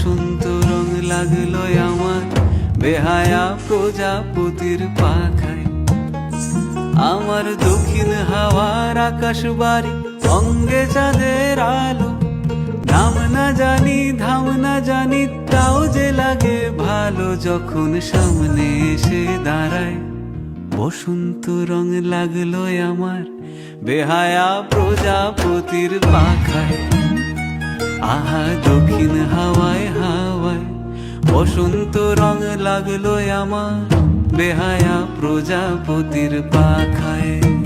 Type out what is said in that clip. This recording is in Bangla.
বসন্ত রং লাগলো আমার বেহায়া প্রজাপতির পাখায়। আমার দক্ষিণ হাওয়ার আকাশ বাড়ি, অঙ্গে চাঁদের আলো। নাম না জানি ধাম না জানি, তাও যে লাগে ভালো যখন সামনে এসে দাঁড়ায়। বসন্ত রং লাগলো আমার বেহায়া প্রজাপতির পাখায়। আহা দক্ষিণ হাওয়ায় হাওয়ায়, বসন্ত রং লাগলো আমার বেহায়া প্রজাপতির পাখায়।